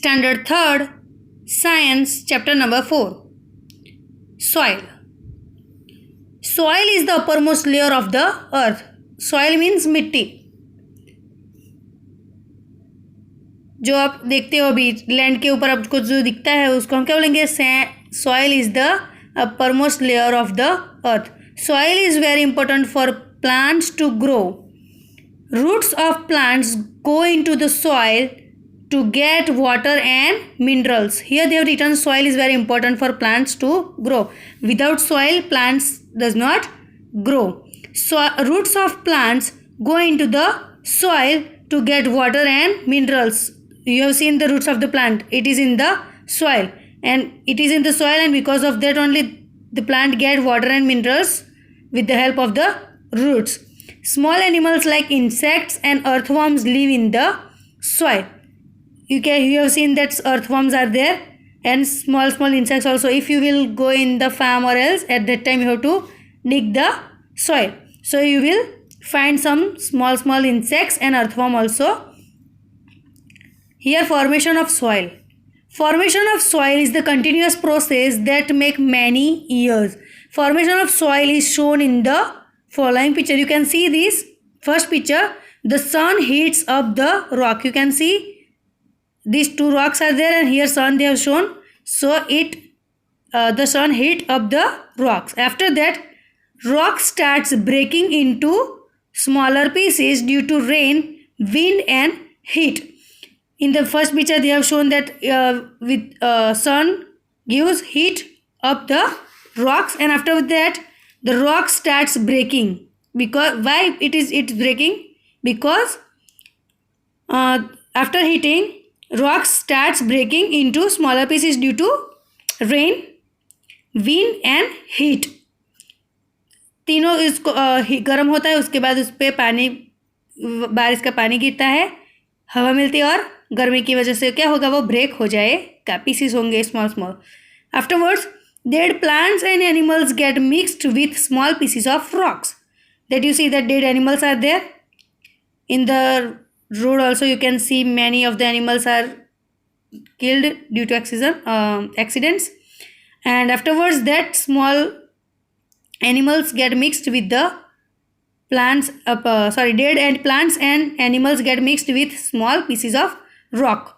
Standard 3rd, Science, chapter number 4. Soil. Soil is the uppermost layer of the earth. Soil means मिट्टी. जो आप देखते हो अभी लैंड के ऊपर आपको जो दिखता है उसको हम क्या बोलेंगे? Soil is the uppermost layer of the earth. Soil is very important for plants to grow. Roots of plants go into the soil to get water and minerals. Here they have written soil is very important for plants to grow. Without soil, plants does not grow. So roots of plants go into the soil to get water and minerals. You have seen the roots of the plant. It is in the soil. And it is in the soil, and because of that only the plant get water and minerals with the help of the roots. Small animals like insects and earthworms live in the soil. You have seen that earthworms are there and small insects also. If you will go in the farm or else, at that time you have to dig the soil. So you will find some small insects and earthworm also. Here, formation of soil. Formation of soil is the continuous process that make many years. Formation of soil is shown in the following picture. You can see this first picture. The sun heats up the rock. You can see these two rocks are there, and here sun they have shown. So the sun heat up the rocks. After that, rock starts breaking into smaller pieces due to rain, wind and heat. In the first picture they have shown that sun gives heat up the rocks, and after that the rock starts breaking. Because why it's breaking? Because after heating, rock starts breaking into smaller pieces due to rain, wind and heat. तीनों इसको गर्म होता है, उसके बाद उस पर पानी, बारिश का पानी गिरता है, हवा मिलती है और गर्मी की वजह से क्या होगा? वो ब्रेक हो जाएगा, पीसीस होंगे small. Afterwards dead plants and animals get mixed with small pieces of rocks. That you see that dead animals are there. In the road also you can see many of the animals are killed due to accidents. And afterwards that small animals get mixed with the plants. Dead and plants and animals get mixed with small pieces of rock.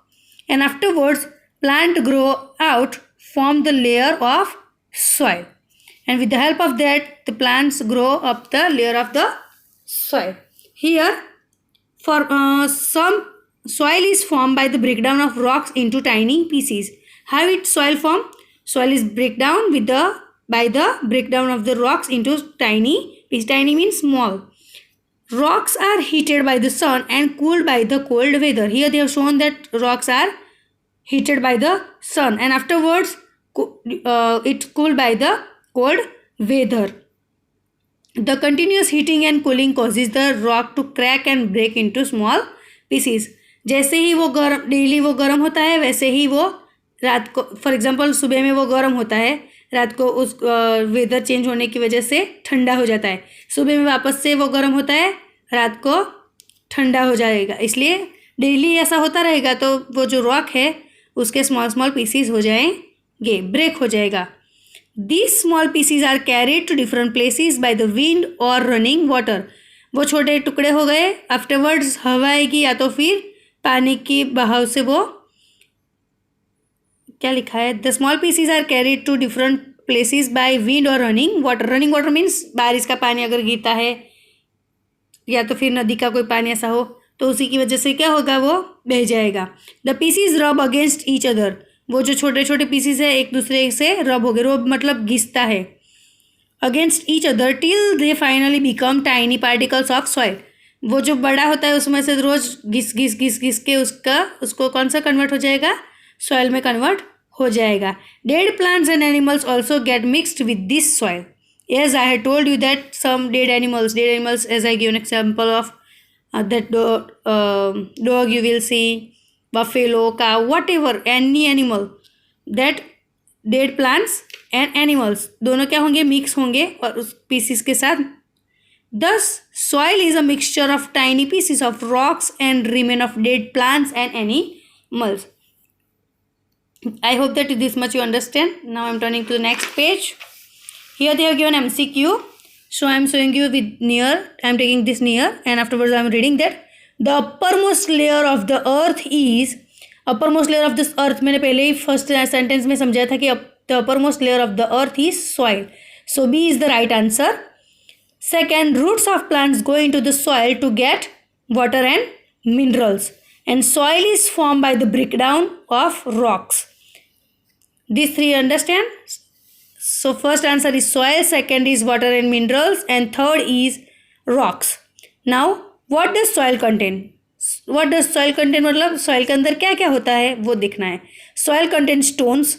And afterwards plant grow out, form the layer of soil, and with the help of that the plants grow up the layer of the soil. Here for some soil is formed by the breakdown of rocks into tiny pieces. How it soil form? Soil is breakdown by the breakdown of the rocks into tiny pieces. Tiny means small. Rocks are heated by the sun and cooled by the cold weather. Here they have shown that rocks are heated by the sun and afterwards it's cooled by the cold weather. The continuous heating and cooling causes the rock to crack and break into small pieces. जैसे ही वो daily वो गर्म होता है, वैसे ही वो रात को, फॉर एग्जांपल सुबह में वो गर्म होता है, रात को उस वेदर चेंज होने की वजह से ठंडा हो जाता है. सुबह में वापस से वो गर्म होता है, रात को ठंडा हो जाएगा. इसलिए डेली ऐसा होता रहेगा तो वो जो रॉक है उसके स्मॉल पीसीज हो जाएंगे, ब्रेक हो जाएगा. These small pieces are carried to different places by the wind or running water. वो छोटे टुकड़े हो गए, आफ्टरवर्ड्स हवा आएगी या तो फिर पानी की बहाव से वो क्या लिखा है? The small pieces are carried to different places by wind or running water. Running water means बारिश का पानी अगर गिरता है या तो फिर नदी का कोई पानी ऐसा हो तो उसी की वजह से क्या होगा? वो बह जाएगा. The pieces rub against each other. वो जो छोटे छोटे पीसीज है एक दूसरे से रब हो गए, रब मतलब घिसता है, against each other till they finally become tiny particles of soil. वो जो बड़ा होता है उसमें से रोज घिस के उसको कौन सा कन्वर्ट हो जाएगा? सॉइल में कन्वर्ट हो जाएगा. Dead plants and animals also get mixed with this soil. As I have told you that some dead animals as I give an example of that dog you will see, buffalo, cow, whatever, any animal, that dead plants and animals दोनों क्या होंगे? Mix होंगे और उस pieces के साथ. Thus soil is a mixture of tiny pieces of rocks and remain of dead plants and animals. I hope that this much you understand. Now I'm turning to the next page. Here they have given MCQ. So I'm showing you with near. I'm taking this near and afterwards I'm reading that the uppermost layer of the earth is uppermost layer of this earth. मैंने पहले ही first sentence में समझाया था कि the uppermost layer of the earth is soil. So B is the right answer. Second, roots of plants go into the soil to get water and minerals. And soil is formed by the breakdown of rocks. These three understand? So first answer is soil, second is water and minerals, and third is rocks. Now what does soil contain? What does soil contain? मतलब soil के अंदर क्या क्या होता है वो देखना है. Soil contains stones,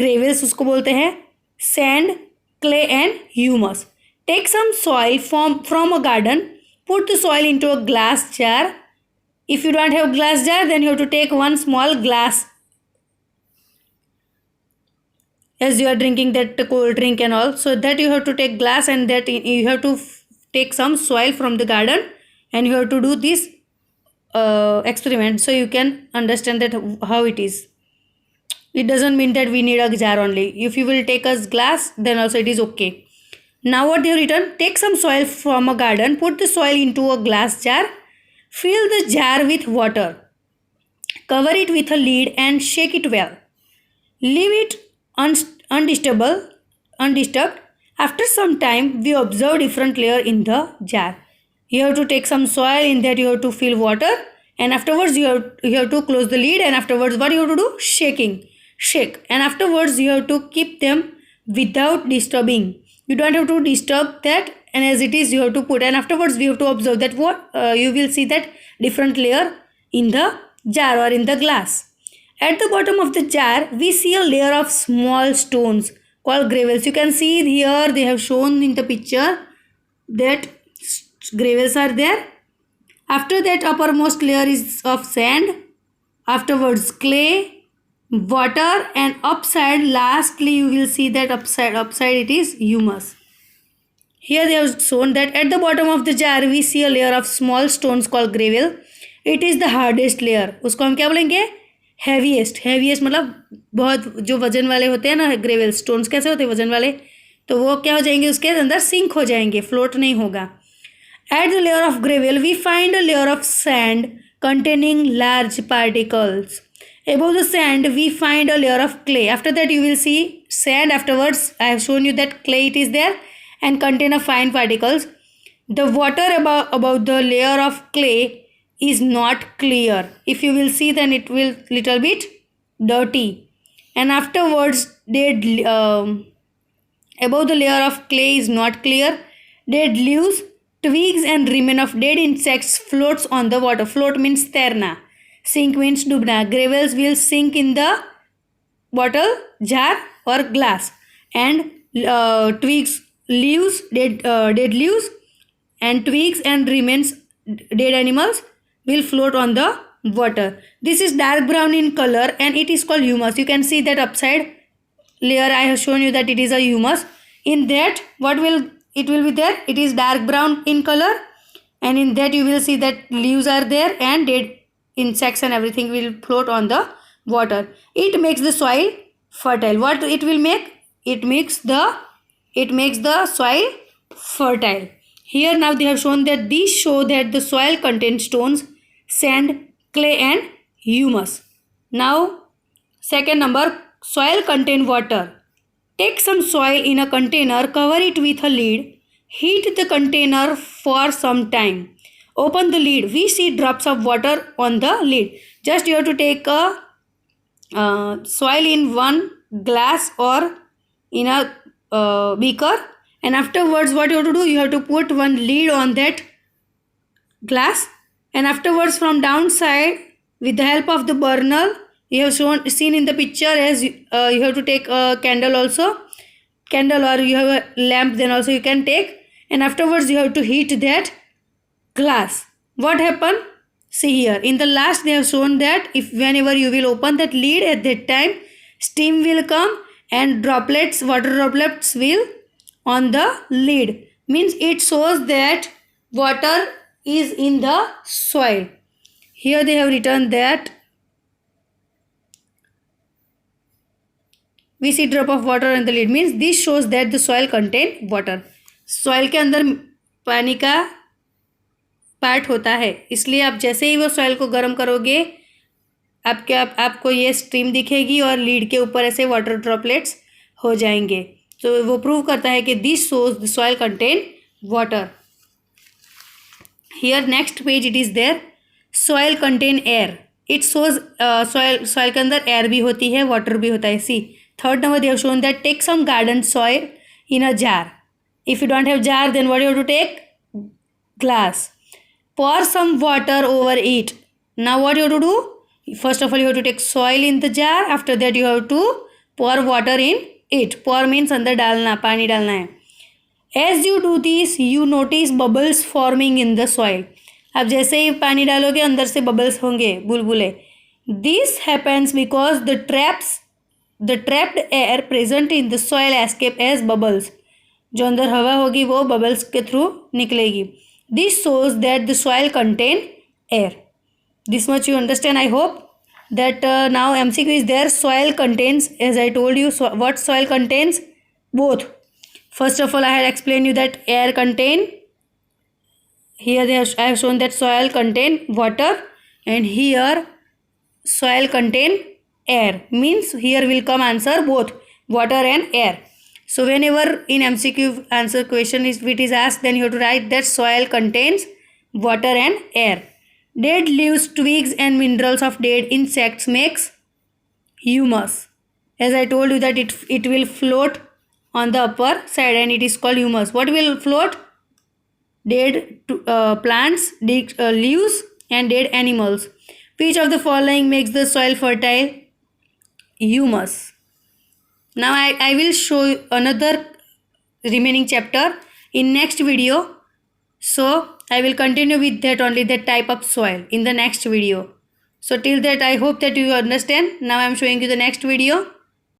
gravels उसको बोलते हैं, sand, clay and humus. Take some soil from a garden, put the soil into a glass jar. If you don't have glass jar, then you have to take one small glass. As you are drinking that cold drink and all, so that you have to take glass and that you have to take some soil from the garden and you have to do this experiment so you can understand that how it is. It doesn't mean that we need a jar only. If you will take a glass, then also it is okay. Now what they have written, take some soil from a garden, put the soil into a glass jar, fill the jar with water, cover it with a lid and shake it well. Leave it undisturbed. After some time, we observe different layer in the jar. You have to take some soil, in that you have to fill water, and afterwards you have to close the lid, and afterwards what you have to do? Shake, and afterwards you have to keep them without disturbing. You don't have to disturb that, and as it is you have to put, and afterwards we have to observe that what you will see that different layer in the jar or in the glass. At the bottom of the jar, we see a layer of small stones called gravels. You can see here they have shown in the picture that gravels are there. After that, uppermost layer is of sand. Afterwards, clay, water, and upside, lastly, you will see that upside it is humus. Here they have shown that at the bottom of the jar, we see a layer of small stones called gravel. It is the hardest layer. उसको हम क्या बोलेंगे? Heaviest मतलब बहुत जो वजन वाले होते हैं ना, ग्रेवल स्टोन्स कैसे होते हैं वजन वाले, तो वो क्या हो जाएंगे, उसके अंदर सिंक हो जाएंगे, फ्लोट नहीं होगा. At the layer of gravel we find a layer of sand containing large particles. Above the sand we find a layer of clay. After that you will see sand. Afterwards I have shown you that clay it is there and contain a fine particles. The water above the layer of clay is not clear. If you will see, then it will little bit dirty. And afterwards above the layer of clay is not clear. Dead leaves, twigs and remain of dead insects floats on the water. Float means तैरना, sink means Dumna. Gravels will sink in the bottle, jar or glass, and twigs, leaves, dead leaves and twigs and remains dead animals will float on the water. This is dark brown in color and it is called humus. You can see that upside layer I have shown you that it is a humus. In that what will it will be there? It is dark brown in color, and in that you will see that leaves are there and dead insects and everything will float on the water. It makes the soil fertile. What it will make? It makes the soil fertile. Here now they have shown that these show that the soil contains stones, sand, clay and humus. Now second number, soil contain water. Take some soil in a container, cover it with a lid, heat the container for some time. Open the lid. We see drops of water on the lid. Just you have to take a soil in one glass or in a beaker, and afterwards what you have to do? You have to put one lid on that glass, and afterwards from downside with the help of the burner, you have seen in the picture, as you have to take a candle or you have a lamp, then also you can take, and afterwards you have to heat that glass. What happened? See here in the last they have shown that if whenever you will open that lid, at that time steam will come and water droplets will on the lid. Means it shows that water is in the soil. Here they have written that we see drop of water on the lid means this shows that the soil contain water. Soil के अंदर पानी का part होता है, इसलिए आप जैसे ही वो सॉइल को गर्म करोगे आपको ये स्ट्रीम दिखेगी और लीड के ऊपर ऐसे वाटर ड्रॉपलेट्स हो जाएंगे. तो वो प्रूव करता है कि this shows the soil contain water. Here next page it is there soil contain air. It shows soil के अंदर एयर भी होती है, वाटर भी होता है. See third number they have shown that take some garden soil in a jar. If you don't have jar then what you have to take? Glass. Pour some water over it. Now what you have to do? First of all, you have to take soil in the jar. After that, you have to pour water in it. Pour means अंदर डालना, पानी डालना है. As you do this, you notice bubbles forming in the soil. अब जैसे ही पानी डालोगे अंदर से bubbles होंगे, बुलबुले. This happens because the trapped air present in the soil escape as bubbles. जो अंदर हवा होगी वो bubbles के थ्रू निकलेगी. This shows that the soil contain air. This much you understand, I hope. That now MCQ is there. Soil contains, as I told you, what soil contains? Both. First of all, I had explained you that air contain. Here I have shown that soil contain water, and here soil contain air. Means here will come answer both water and air. So whenever in MCQ answer question if it is asked, then you have to write that soil contains water and air. Dead leaves, twigs and minerals of dead insects makes humus. As I told you that it will float on the upper side and it is called humus. What will float? Dead plants, dead leaves and dead animals. Which of the following makes the soil fertile? Humus. Now I will show you another remaining chapter in next video. So I will continue with that only, that type of soil in the next video. So till that I hope that you understand. Now I am showing you the next video.